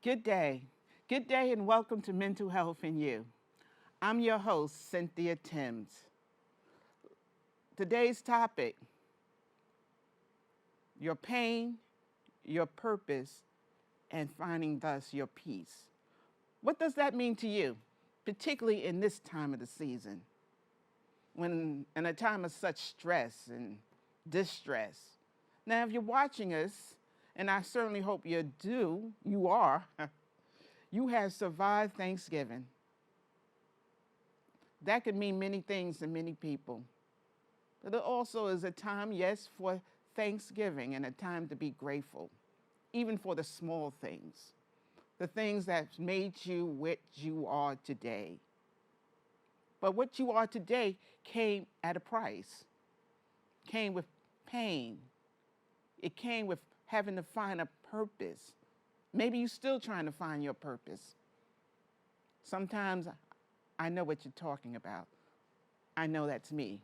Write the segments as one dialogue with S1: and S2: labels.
S1: Good day. Good day and welcome to Mental Health and You. I'm your host, Cynthia Timms. Today's topic, your pain, your purpose, and finding thus your peace. What does that mean to you, particularly in this time of the season, when in a time of such stress and distress? Now, if you're watching us, and I certainly hope you are, you have survived Thanksgiving. That could mean many things to many people. But it also is a time, yes, for Thanksgiving and a time to be grateful, even for the small things, the things that made you what you are today. But what you are today came at a price, came with pain. It came with having to find a purpose. Maybe you're still trying to find your purpose. Sometimes I know what you're talking about. I know that's me.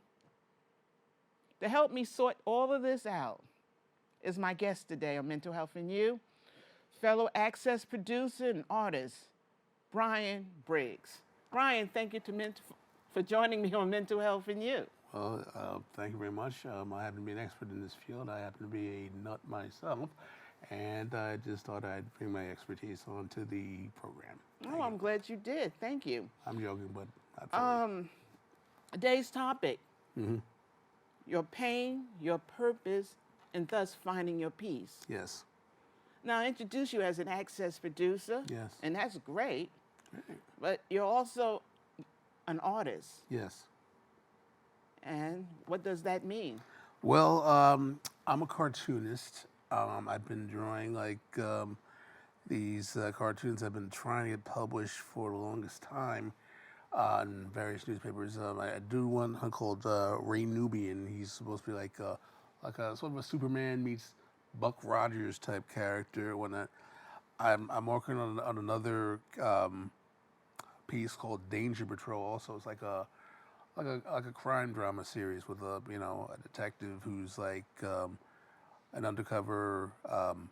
S1: To help me sort all of this out is my guest today on Mental Health and You, fellow Access producer and artist, Bryan Briggs. Bryan, thank you for joining me on Mental Health and You.
S2: Well, thank you very much. I happen to be an expert in this field. I happen to be a nut myself, and I just thought I'd bring my expertise onto the program.
S1: Oh, I'm glad you did. Thank you.
S2: I'm joking, but absolutely.
S1: Today's topic, your pain, your purpose, and thus finding your peace.
S2: Yes.
S1: Now, I introduce you as an Access producer.
S2: Yes.
S1: And that's great.
S2: Great.
S1: But you're also an artist.
S2: Yes.
S1: And what does that mean?
S2: Well, I'm a cartoonist. I've been drawing these cartoons. I've been trying to get published for the longest time in various newspapers. I do one called Ray Nubian. He's supposed to be like a sort of a Superman meets Buck Rogers type character. I'm working on another piece called Danger Patrol. Also, it's like a crime drama series with a detective who's like an undercover, an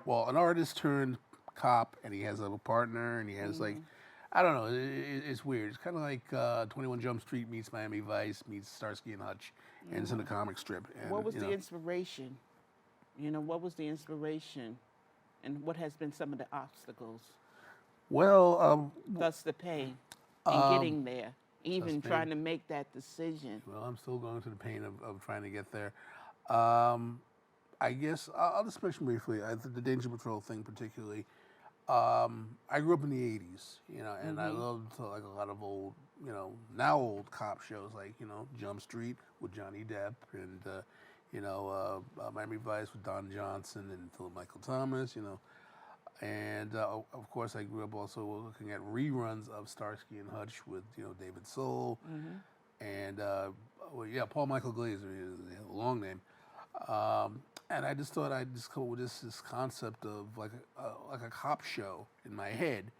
S2: artist turned cop, and he has a partner, and he has I don't know, it's weird. It's kind of like 21 Jump Street meets Miami Vice meets Starsky and Hutch, and it's in a comic strip. And,
S1: what was the inspiration? What was the inspiration, and what has been some of the obstacles?
S2: Well,
S1: thus the pain in getting there. Even trying to make that decision.
S2: Well, I'm still going through the pain of trying to get there. I guess I'll just mention briefly the Danger Patrol thing particularly. I grew up in the '80s, and I loved like a lot of old, now old cop shows like Jump Street with Johnny Depp and Miami Vice with Don Johnson and Philip Michael Thomas, And of course, I grew up also looking at reruns of Starsky and Hutch with David Soul, and Paul Michael Glazer is a long name. And I just thought I'd just come up with this concept of like a cop show in my head.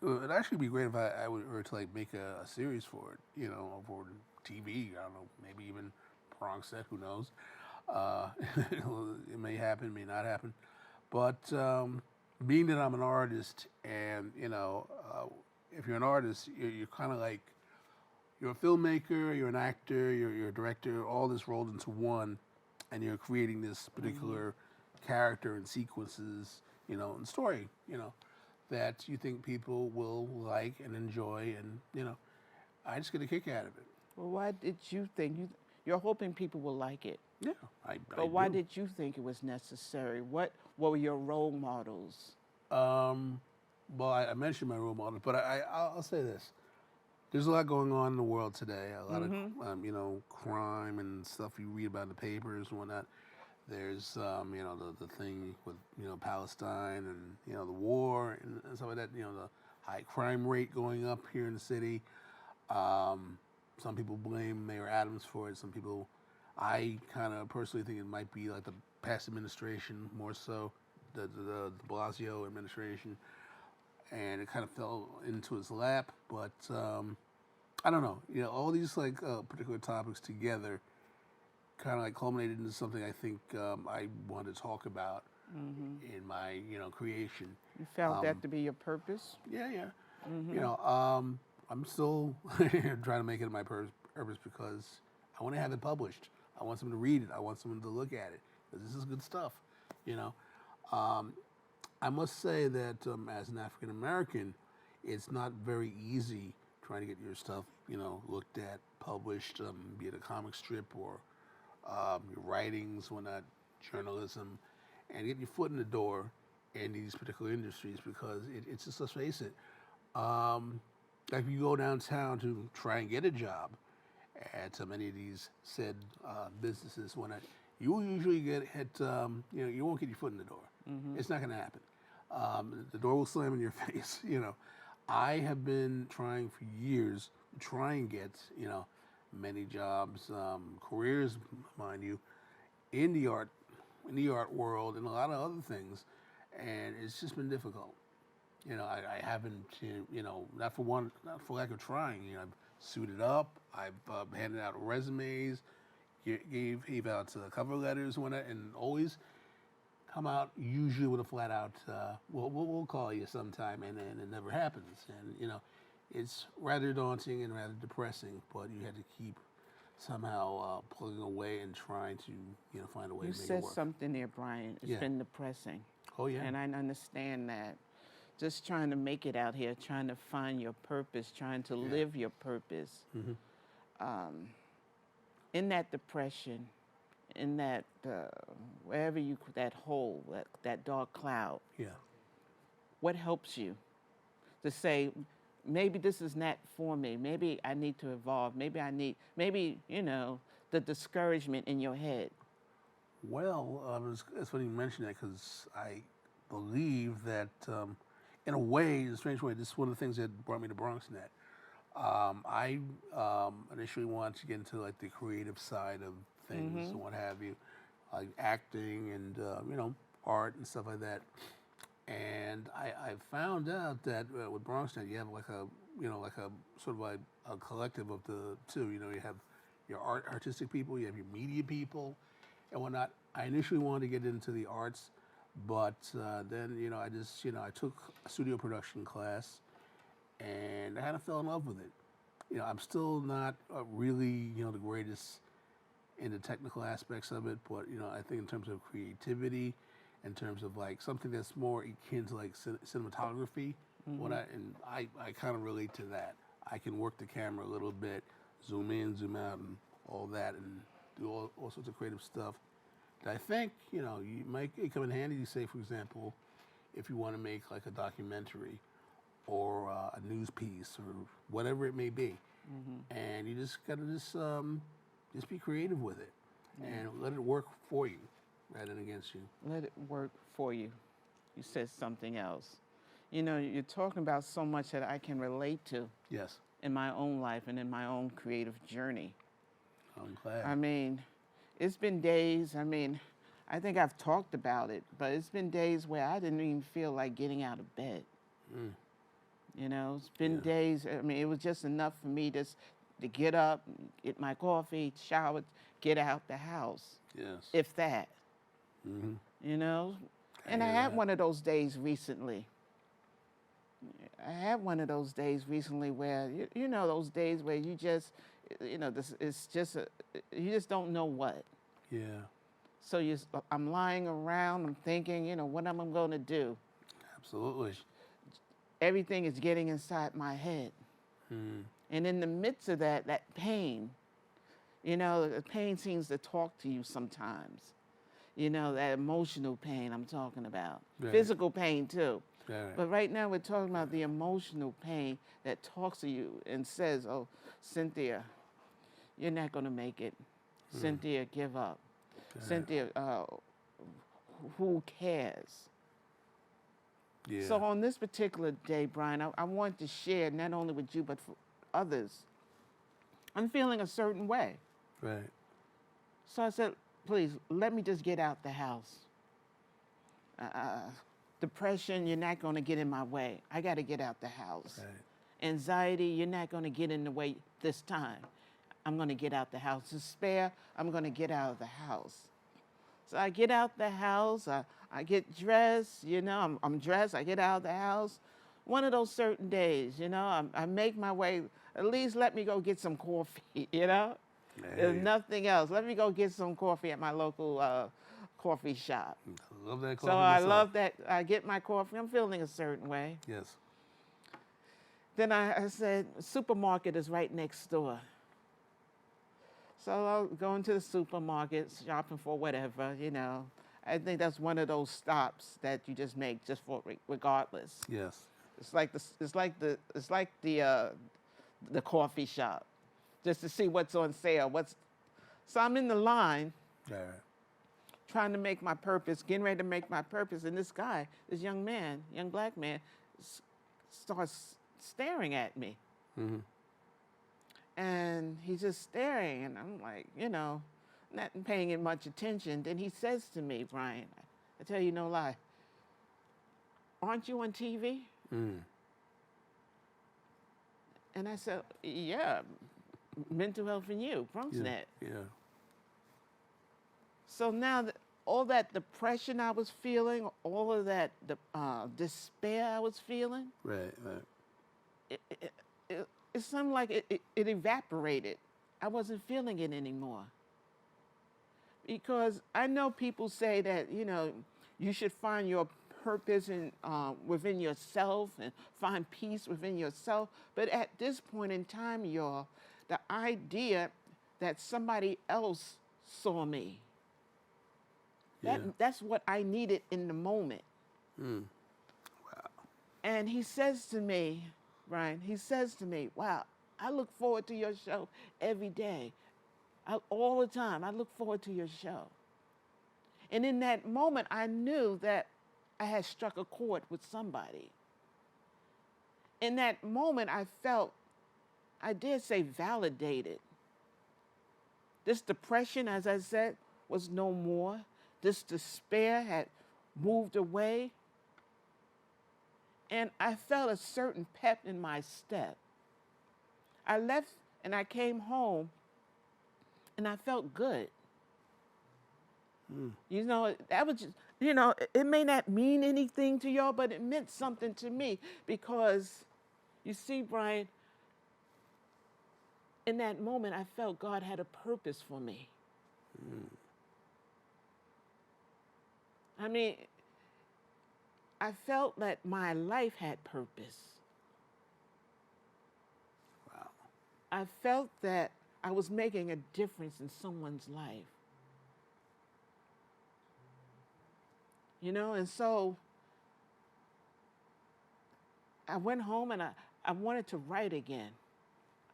S2: It'd actually be great if I were to like make a series for it, for TV. I don't know, maybe even Bronxnet. Who knows? It may happen, may not happen. But being that I'm an artist, and if you're an artist, you're kind of like you're a filmmaker, you're an actor, you're a director, all this rolled into one, and you're creating this particular character and sequences, and story, that you think people will like and enjoy, and I just get a kick out of it.
S1: Well, why did you think you're hoping people will like it?
S2: Yeah,
S1: But why did you think it was necessary? What were your role models?
S2: Well, I mentioned my role models, but I'll say this. There's a lot going on in the world today. A lot of, crime and stuff you read about in the papers and whatnot. There's, the thing with, Palestine and, the war and stuff like that. The high crime rate going up here in the city. Some people blame Mayor Adams for it. Some people, I kind of personally think it might be like the past administration more so, the de Blasio administration, and it kind of fell into his lap. But I don't know. All these like particular topics together kind of like culminated into something I think I wanted to talk about. in my creation.
S1: You felt that to be your purpose?
S2: Yeah, yeah. I'm still trying to make it my purpose because I want to have it published. I want someone to read it. I want someone to look at it. 'Cause this is good stuff, you know. I must say that as an African American, it's not very easy trying to get your stuff, looked at, published, be it a comic strip or your writings, whatnot, journalism, and get your foot in the door in these particular industries because it's just, let's face it, like if you go downtown to try and get a job at many of these said businesses, you will usually get hit, you won't get your foot in the door. It's not going to happen. The door will slam in your face, I have been trying for years to try and get, many jobs, careers, mind you, in the art world and a lot of other things, and it's just been difficult. I haven't, not for lack of trying. I've suited up, I've handed out resumes, gave out cover letters, and always come out usually with a flat out, we'll call you sometime, and then it never happens. And it's rather daunting and rather depressing, but you had to keep somehow plugging away and trying to find a way to make it work.
S1: You said something there, Bryan. It's been depressing.
S2: Oh yeah.
S1: And I understand that. Just trying to make it out here, trying to find your purpose, trying to live your purpose. In that depression, in that wherever that hole, that dark cloud.
S2: Yeah.
S1: What helps you to say, maybe this is not for me. Maybe I need to evolve. Maybe the discouragement in your head.
S2: Well, it's funny you mention that because I believe that, in a way, in a strange way, this is one of the things that brought me to Bronxnet. I initially wanted to get into like the creative side of things and what have you, like acting and art and stuff like that. And I found out that with Bronxnet, you have like a sort of like a collective of the two. You have your artistic people, you have your media people, and whatnot. I initially wanted to get into the arts, but then I took a studio production class, and I kind of fell in love with it. I'm still not really the greatest in the technical aspects of it, but I think in terms of creativity, in terms of like something that's more akin to like cinematography, I kind of relate to that. I can work the camera a little bit, zoom in, zoom out, and all that, and do all sorts of creative stuff. That I think you might come in handy. You say, for example, if you want to make like a documentary or a news piece or whatever it may be, and you just gotta just be creative with it and let it work for you rather than against you.
S1: Let it work for you. You said something else. You're talking about so much that I can relate to.
S2: Yes.
S1: In my own life and in my own creative journey.
S2: I'm glad.
S1: I mean, it's been days, I think I've talked about it, but it's been days where I didn't even feel like getting out of bed. It's been days, it was just enough for me just to get up, get my coffee, shower, get out the house.
S2: Yes.
S1: If that. And I had one of those days recently. Where, those days where you just, you just don't know what.
S2: Yeah.
S1: So I'm lying around, I'm thinking, what am I going to do?
S2: Absolutely.
S1: Everything is getting inside my head. And in the midst of that pain, the pain seems to talk to you sometimes. That emotional pain I'm talking about.
S2: Right.
S1: Physical pain too.
S2: Right.
S1: But right now we're talking about the emotional pain that talks to you and says, oh, Cynthia, you're not going to make it. Cynthia, give up.
S2: Right.
S1: Cynthia, who cares?
S2: Yeah.
S1: So on this particular day, Bryan, I want to share not only with you, but for others. I'm feeling a certain way.
S2: Right.
S1: So I said, please, let me just get out the house. Depression, you're not going to get in my way. I got to get out the house.
S2: Right.
S1: Anxiety, you're not going to get in the way this time. I'm going to get out the house. Despair, I'm going to get out of the house. So I get out the house, I get dressed, I'm dressed, I get out of the house. One of those certain days, I make my way, at least let me go get some coffee, There's
S2: Hey,
S1: nothing else. Let me go get some coffee at my local coffee shop.
S2: I love that
S1: So
S2: coffee
S1: I
S2: myself.
S1: love that. I get my coffee. I'm feeling a certain way.
S2: Yes.
S1: Then I said, supermarket is right next door. So I'll go into the supermarket, shopping for whatever, I think that's one of those stops that you just make just for regardless.
S2: Yes.
S1: It's like the coffee shop, just to see what's on sale. So I'm in the line
S2: All right.
S1: trying to make my purpose, getting ready to make my purpose, and this guy, this young black man, starts staring at me.
S2: Mm-hmm.
S1: And he's just staring, and I'm like, not paying it much attention. Then he says to me, Bryan, I tell you no lie, aren't you on TV?
S2: Mm.
S1: And I said, yeah, Mental Health and You, Bronxnet.
S2: Yeah.
S1: So now all that depression I was feeling, all of that despair I was feeling,
S2: Right.
S1: it's something like it evaporated. I wasn't feeling it anymore. Because I know people say that, you should find your purpose within yourself and find peace within yourself. But at this point in time, y'all, the idea that somebody else saw me, that's what I needed in the moment.
S2: Mm. Wow.
S1: And he says to me, Bryan, wow, I look forward to your show every day. All the time, I look forward to your show. And in that moment, I knew that I had struck a chord with somebody. In that moment, I felt, I dare say, validated. This depression, as I said, was no more. This despair had moved away. And I felt a certain pep in my step. I left and I came home and I felt good. That was just, it may not mean anything to y'all, but it meant something to me because, you see, Bryan, in that moment, I felt God had a purpose for me. I mean, I felt that my life had purpose.
S2: Wow.
S1: I felt that I was making a difference in someone's life. And so I went home and I wanted to write again.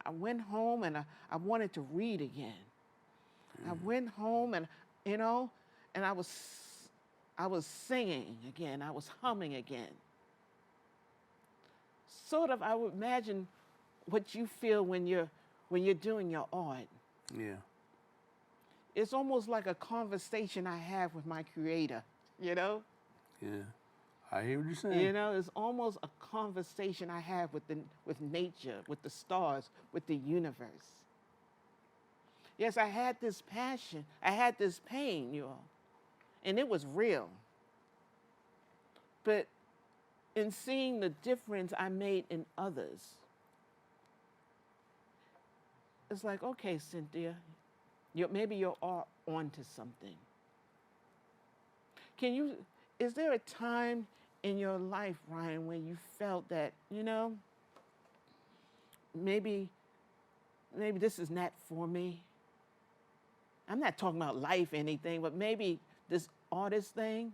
S1: I went home and I wanted to read again. I went home and, and I was singing again. I was humming again. Sort of, I would imagine what you feel when you're doing your art.
S2: Yeah.
S1: It's almost like a conversation I have with my creator,
S2: Yeah. I hear what you're saying.
S1: It's almost a conversation I have with nature, with the stars, with the universe. Yes, I had this passion. I had this pain, y'all. And it was real. But in seeing the difference I made in others, it's like, okay, Cynthia, maybe you're onto something. Is there a time in your life, Bryan, when you felt that, maybe this is not for me? I'm not talking about life or anything, but maybe this artist thing,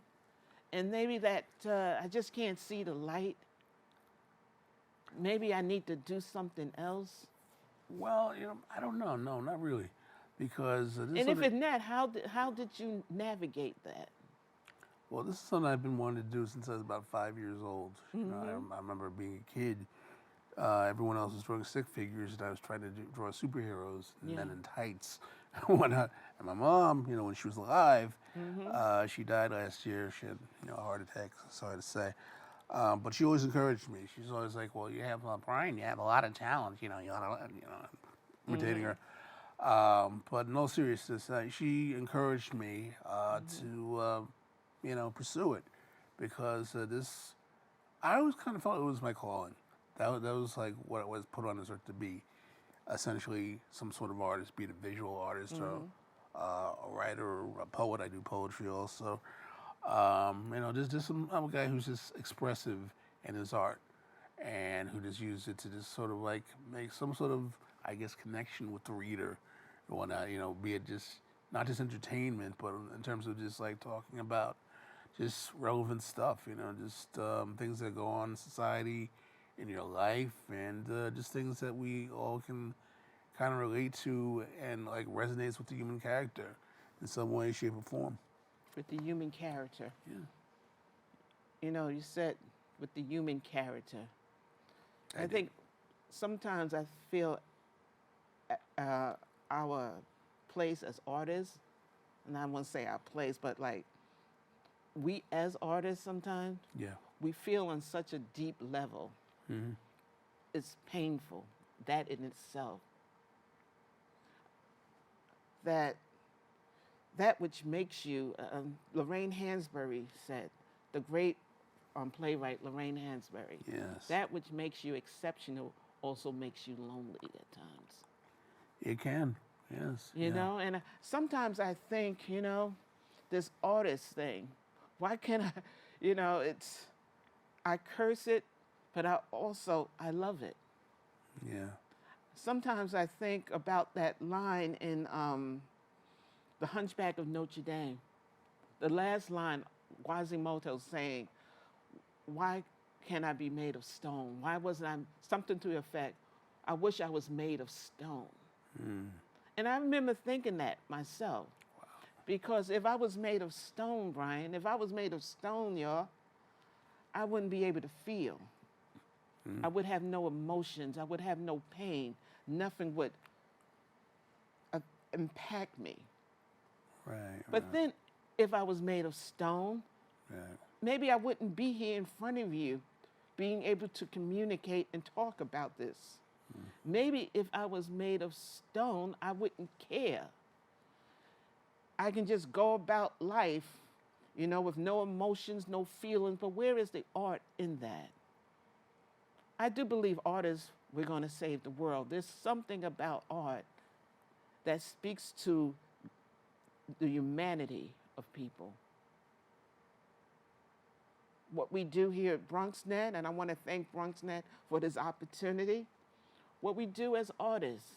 S1: and maybe that I just can't see the light. Maybe I need to do something else.
S2: Well, I don't know. No, not really, because
S1: And if it's not, how did you navigate that?
S2: well, this is something I've been wanting to do since I was about 5 years old. I remember being a kid. Everyone else was drawing stick figures, and I was trying to draw superheroes and men in tights. And my mom, when she was alive, she died last year. She had, a heart attack. Sorry to say, but she always encouraged me. She's always like, "Well, you have Bryan. You have a lot of talent. You ought to, imitating her." But in all seriousness, she encouraged me to, pursue it because this, I always kind of felt it was my calling. That was like what I was put on this earth to be, essentially some sort of artist, be it a visual artist or a writer or a poet. I do poetry also. I'm a guy who's just expressive in his art and who just used it to just sort of like make some sort of, I guess, connection with the reader and whatnot, be it just not just entertainment, but in terms of just like talking about just relevant stuff, just things that go on in society, in your life, and just things that we all can kind of relate to and like resonates with the human character in some way, shape, or form.
S1: With the human character.
S2: Yeah.
S1: You said with the human character.
S2: I
S1: I think sometimes I feel our place as artists, and I won't say our place, but like we as artists sometimes,
S2: Yeah.
S1: we feel on such a deep level.
S2: Mm-hmm.
S1: It's painful, that in itself. That which makes you, Lorraine Hansberry said, the great playwright Lorraine Hansberry,
S2: Yes.
S1: that which makes you exceptional also makes you lonely at times.
S2: It can. Yes.
S1: You know, and sometimes I think, this artist thing, why can't I, I curse it, but I love it.
S2: Yeah.
S1: Sometimes I think about that line in The Hunchback of Notre Dame. The last line, Quasimodo saying, why can't I be made of stone? Why wasn't I, something to the effect, I wish I was made of stone.
S2: Mm.
S1: And I remember thinking that myself.
S2: Wow.
S1: Because if I was made of stone, Bryan, if I was made of stone, y'all, I wouldn't be able to feel.
S2: Mm.
S1: I would have no emotions. I would have no pain. Nothing would impact me.
S2: Right.
S1: But then, if I was made of stone,
S2: right.
S1: maybe I wouldn't be here in front of you, being able to communicate and talk about this. Mm. Maybe if I was made of stone, I wouldn't care. I can just go about life, with no emotions, no feelings, but where is the art in that? I do believe artists, we're going to save the world. There's something about art that speaks to the humanity of people. What we do here at Bronxnet, and I want to thank Bronxnet for this opportunity, what we do as artists,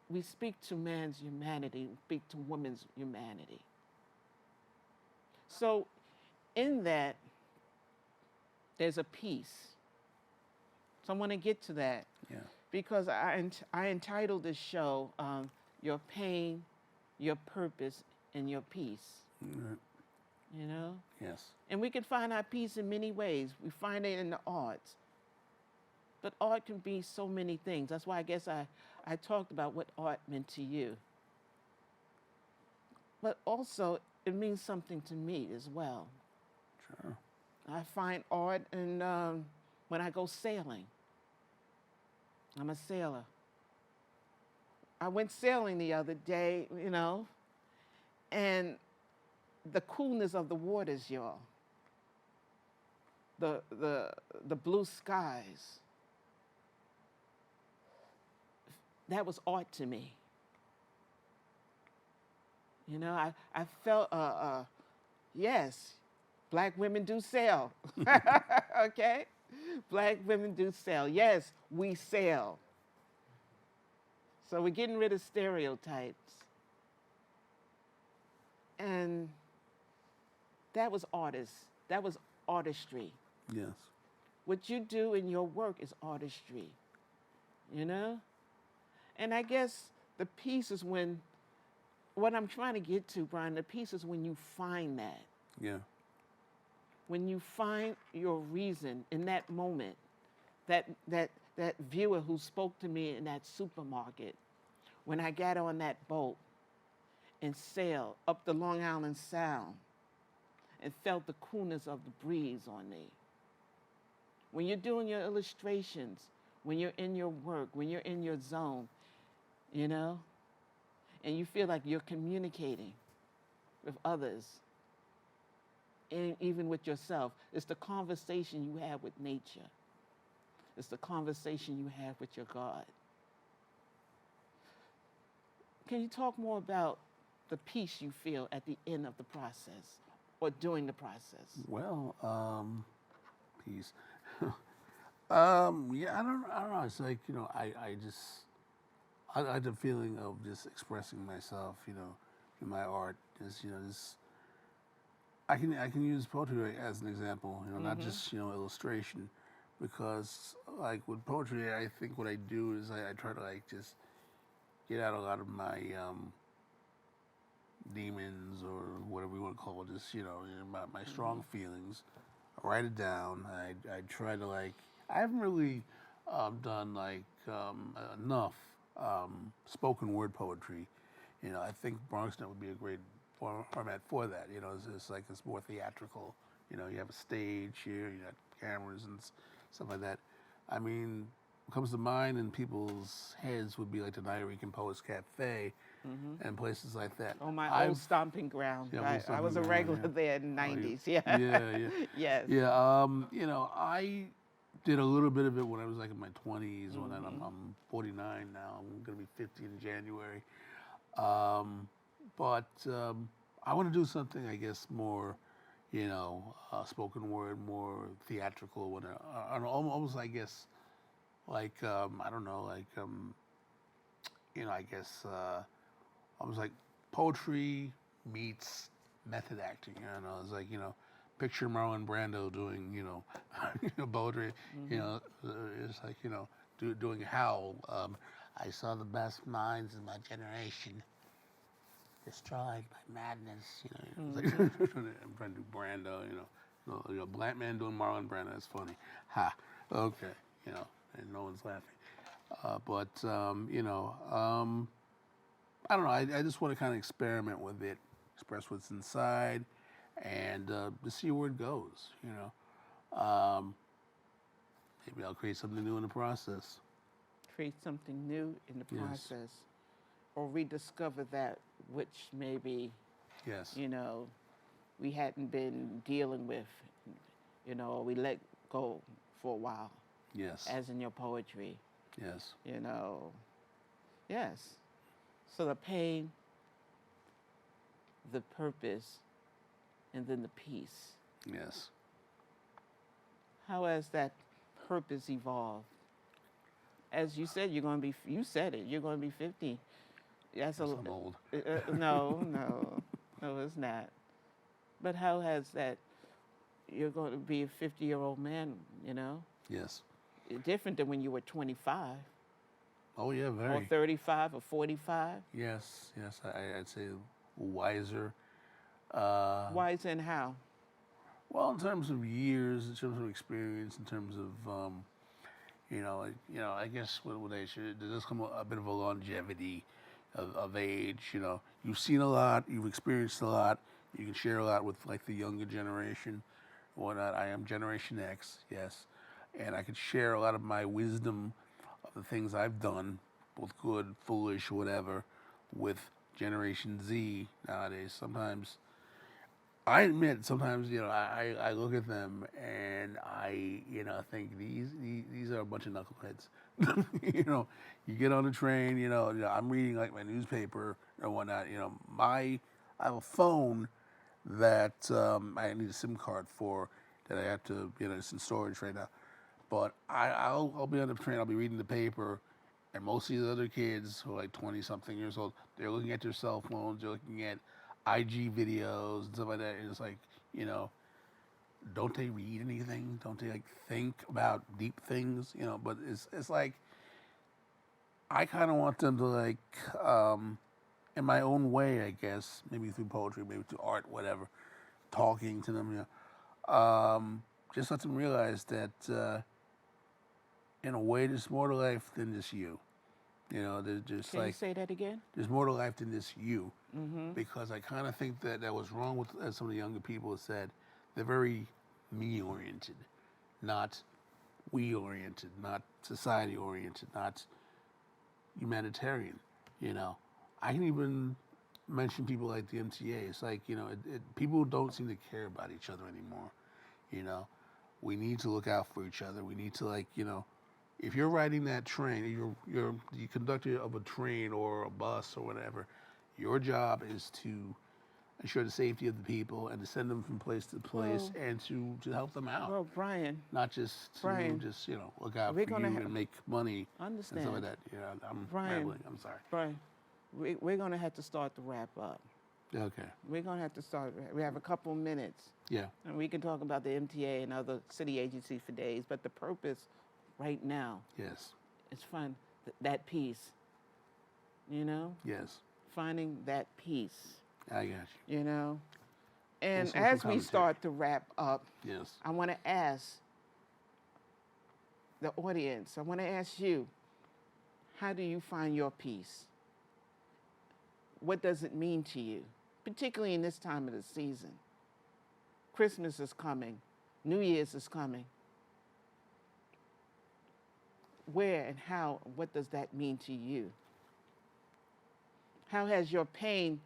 S1: we speak to man's humanity, we speak to women's humanity. So in that, there's a peace. So I want to get to that.
S2: Yeah.
S1: Because I entitled this show, Your Pain, Your Purpose, and Your Peace.
S2: Mm-hmm. Yes.
S1: And we can find our peace in many ways. We find it in the arts. But art can be so many things. That's why I guess I talked about what art meant to you. But also, it means something to me as well.
S2: Sure.
S1: I find art in, when I go sailing. I'm a sailor. I went sailing the other day, and the coolness of the waters, y'all. The blue skies. That was art to me. I felt, yes, Black women do sail. Okay? Black women do sail. Yes, we sail. So we're getting rid of stereotypes. And that was artists. That was artistry.
S2: Yes.
S1: What you do in your work is artistry. And I guess the piece is when, what I'm trying to get to, Bryan, the piece is when you find that.
S2: Yeah.
S1: When you find your reason in that moment, that viewer who spoke to me in that supermarket, when I got on that boat and sailed up the Long Island Sound and felt the coolness of the breeze on me. When you're doing your illustrations, when you're in your work, when you're in your zone, you know, and you feel like you're communicating with others, and even with yourself. It's the conversation you have with nature. It's the conversation you have with your God. Can you talk more about the peace you feel at the end of the process or during the process?
S2: Well, peace. Yeah, I don't know. It's like, I just, I like the feeling of just expressing myself, in my art. Just, just, I can use poetry as an example, not just, illustration, because like with poetry, I think what I do is I try to like just get out a lot of my demons or whatever you want to call it, just my strong feelings. I write it down. I try to like. I haven't really done like enough spoken word poetry. I think Bronxnet would be a great format for that. It's like it's more theatrical. You have a stage here, you got cameras and stuff like that. I mean, what comes to mind in people's heads would be like the Nuyorican Poets Cafe and places like that.
S1: On my old stomping ground.
S2: Yeah,
S1: I
S2: old stomping
S1: was a
S2: ground,
S1: regular
S2: yeah.
S1: there in the
S2: Oh,
S1: 90s. Yeah.
S2: Yeah.
S1: Yes.
S2: Yeah, I did a little bit of it when I was like in my 20s. When I'm 49 now. I'm going to be 50 in January. But I want to do something, I guess, more, spoken word, more theatrical. Almost, I guess, like I don't know, like I guess almost like poetry meets method acting. It's like picture Marlon Brando doing poetry. It's like doing Howl. I saw the best minds in my generation destroyed by madness. It's like, I'm trying to do Brando. Black man doing Marlon Brando. That's funny. Ha. Okay. And no one's laughing. But I don't know. I just want to kind of experiment with it, express what's inside, and to see where it goes. Maybe I'll create something new in the process.
S1: Create something new in the
S2: Yes.
S1: process, or rediscover that which maybe
S2: Yes.
S1: we hadn't been dealing with, or we let go for a while,
S2: Yes.
S1: as in your poetry.
S2: Yes.
S1: Yes. So the pain, the purpose, and then the peace.
S2: Yes.
S1: How has that purpose evolved? As you said, you're going to be, you said it, you're going to be 50.
S2: I'm old.
S1: No, it's not. But how has that, you're going to be a 50-year-old man,
S2: Yes.
S1: different than when you were 25.
S2: Oh yeah,
S1: Or
S2: very.
S1: 35 or 45.
S2: Yes. I'd say wiser.
S1: Wise and how?
S2: Well, in terms of years, in terms of experience, in terms of I guess what age there does come a bit of a longevity of age. You've seen a lot, you've experienced a lot. You can share a lot with like the younger generation, whatnot. I am Generation X, yes, and I could share a lot of my wisdom of the things I've done, both good, foolish, whatever, with Generation Z nowadays. Sometimes I admit, sometimes I look at them and I think these are a bunch of knuckleheads. You get on the train. I'm reading like my newspaper or whatnot. I have a phone that I need a SIM card for that I have to it's in storage right now. But I'll be on the train. I'll be reading the paper, and most of the other kids who are like 20-something years old, they're looking at their cell phones. They're looking at IG videos and stuff like that. And it's like, don't they read anything? Don't they like think about deep things? But it's like I kind of want them to like, in my own way, I guess, maybe through poetry, maybe through art, whatever, talking to them, just let them realize that in a way, there's more to life than just you. There's just
S1: Can
S2: like
S1: you say that again?
S2: there's more to life than just you.
S1: Mm-hmm.
S2: Because I kind of think that was wrong with, as some of the younger people have said, they're very me-oriented, not we-oriented, not society-oriented, not humanitarian. You know, I can even mention people like the MTA. It's like, you know, people don't seem to care about each other anymore. You know, we need to look out for each other. We need to, like, you know, if you're riding that train, you're the conductor of a train or a bus or whatever, your job is to ensure the safety of the people and to send them from place to place and to help them out.
S1: Well, Bryan,
S2: Not just to
S1: Bryan,
S2: just, you know, look out
S1: we're
S2: for you
S1: gonna
S2: and make money
S1: understand.
S2: and stuff like that. You know, I'm
S1: Bryan,
S2: rambling. I'm sorry.
S1: Bryan, we're going to have to start to wrap up.
S2: Okay.
S1: We're going to have to start. We have a couple minutes.
S2: Yeah.
S1: And we can talk about the MTA and other city agencies for days, but the purpose right now
S2: Yes.
S1: is that peace, you know?
S2: Yes.
S1: Finding that peace,
S2: I got you.
S1: you know? And
S2: social
S1: as we
S2: commentary.
S1: start to wrap up,
S2: Yes.
S1: I want to ask the audience, I want to ask you, how do you find your peace? What does it mean to you, particularly in this time of the season? Christmas is coming. New Year's is coming. Where and how, what does that mean to you? How has your pain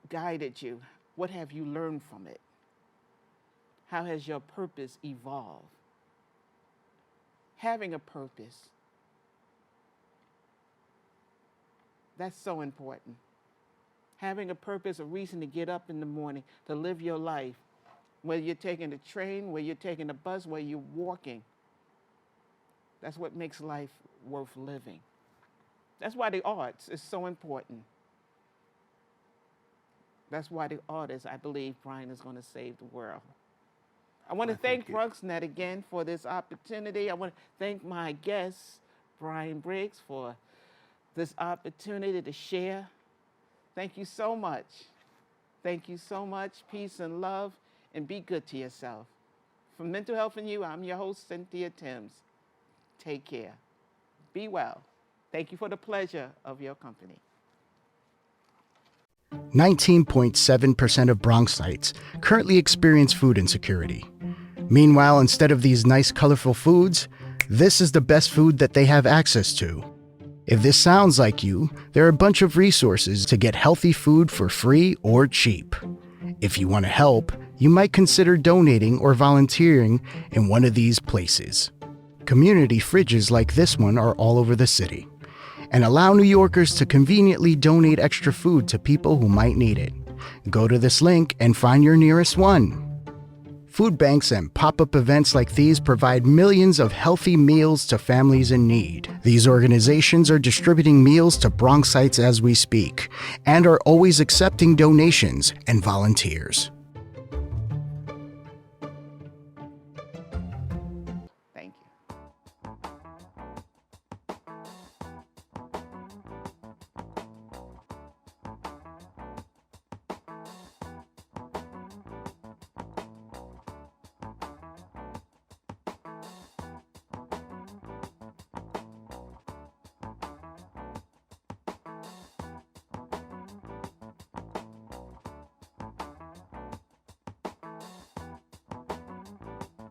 S1: guided you? What have you learned from it? How has your purpose evolved? Having a purpose, that's so important. Having a purpose, a reason to get up in the morning, to live your life, whether you're taking the train, whether you're taking the bus, whether you're walking. That's what makes life worth living. That's why the arts is so important. That's why the artist, I believe, Bryan, is going to save the world. I want to thank Bronxnet again for this opportunity. I want to thank my guest, Bryan Briggs, for this opportunity to share. Thank you so much. Thank you so much. Peace and love, and be good to yourself. From Mental Health and You, I'm your host, Cynthia Timms. Take care. Be well. Thank you for the pleasure of your company.
S3: 19.7% of Bronxites currently experience food insecurity. Meanwhile, instead of these nice, colorful foods, this is the best food that they have access to. If this sounds like you, there are a bunch of resources to get healthy food for free or cheap. If you want to help, you might consider donating or volunteering in one of these places. Community fridges like this one are all over the city and allow New Yorkers to conveniently donate extra food to people who might need it. Go to this link and find your nearest one. Food banks and pop-up events like these provide millions of healthy meals to families in need. These organizations are distributing meals to Bronxites as we speak and are always accepting donations and volunteers.